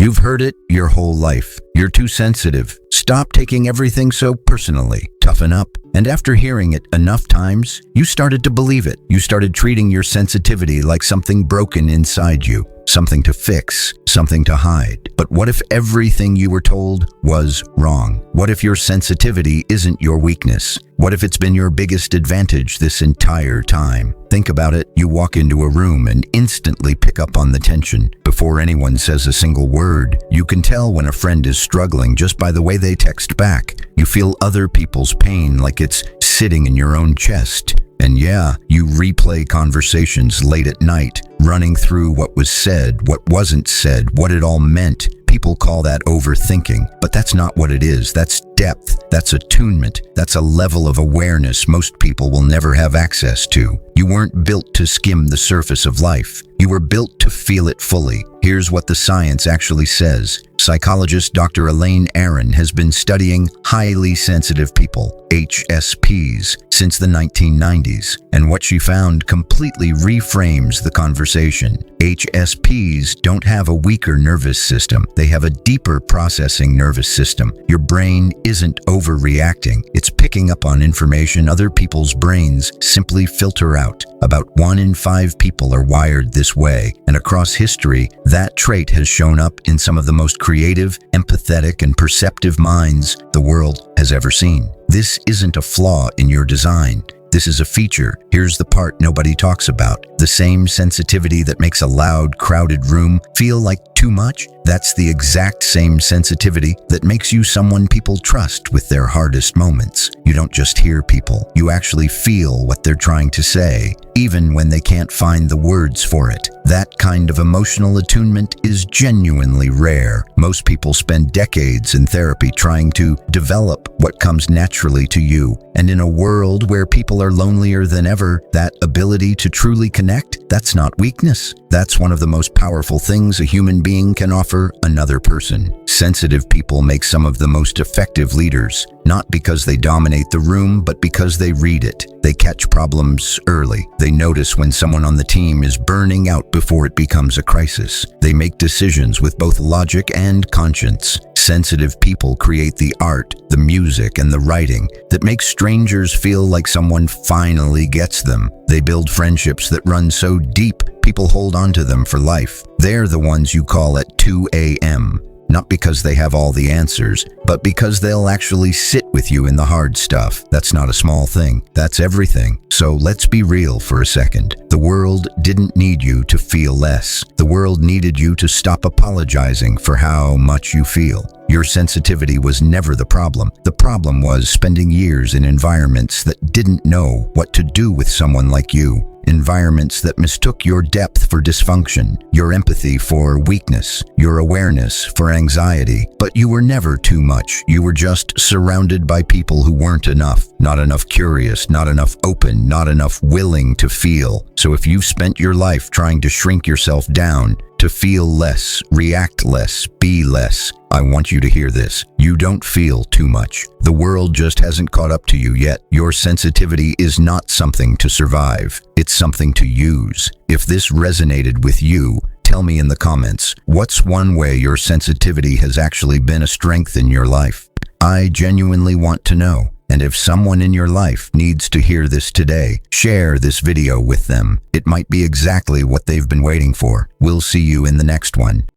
You've heard it your whole life. You're too sensitive. Stop taking everything so personally. Toughen up. And after hearing it enough times, you started to believe it. You started treating your sensitivity like something broken inside you, something to fix, something to hide. But what if everything you were told was wrong? What if your sensitivity isn't your weakness? What if it's been your biggest advantage this entire time? Think about it. You walk into a room and instantly pick up on the tension. Before anyone says a single word, you can tell when a friend is struggling just by the way they text back. You feel other people's pain like it's sitting in your own chest. And yeah, you replay conversations late at night, running through what was said, what wasn't said, what it all meant. People call that overthinking, but that's not what it is. That's depth, that's attunement, that's a level of awareness most people will never have access to. You weren't built to skim the surface of life. You were built to feel it fully. Here's what the science actually says. Psychologist Dr. Elaine Aron has been studying highly sensitive people, HSPs, since the 1990s, and what she found completely reframes the conversation. HSPs don't have a weaker nervous system. They have a deeper processing nervous system. Your brain isn't overreacting. It's picking up on information other people's brains simply filter out. About 1 in 5 people are wired this way, and across history, that trait has shown up in some of the most creative, empathetic, and perceptive minds the world has ever seen. This isn't a flaw in your design. This is a feature. Here's the part nobody talks about. The same sensitivity that makes a loud, crowded room feel like too much, that's the exact same sensitivity that makes you someone people trust with their hardest moments. You don't just hear people, you actually feel what they're trying to say, even when they can't find the words for it. That kind of emotional attunement is genuinely rare. Most people spend decades in therapy trying to develop what comes naturally to you. And in a world where people are lonelier than ever, that ability to truly connect, that's not weakness. That's one of the most powerful things a human being can offer another person. Sensitive people make some of the most effective leaders, not because they dominate the room, but because they read it. They catch problems early. They notice when someone on the team is burning out before it becomes a crisis. They make decisions with both logic and conscience. Sensitive people create the art, the music, and the writing that makes strangers feel like someone finally gets them. They build friendships that run so deep, people hold on to them for life. They're the ones you call at 2 a.m., not because they have all the answers, but because they'll actually sit with you in the hard stuff. That's not a small thing. That's everything. So let's be real for a second. The world didn't need you to feel less. The world needed you to stop apologizing for how much you feel. Your sensitivity was never the problem. The problem was spending years in environments that didn't know what to do with someone like you. Environments that mistook your depth for dysfunction, your empathy for weakness, your awareness for anxiety. But you were never too much. You were just surrounded by people who weren't enough. Not enough curious, not enough open, not enough willing to feel. So if you've spent your life trying to shrink yourself down, to feel less, react less, be less, I want you to hear this. You don't feel too much. The world just hasn't caught up to you yet. Your sensitivity is not something to survive. It's something to use. If this resonated with you, tell me in the comments, what's one way your sensitivity has actually been a strength in your life? I genuinely want to know. And if someone in your life needs to hear this today, share this video with them. It might be exactly what they've been waiting for. We'll see you in the next one.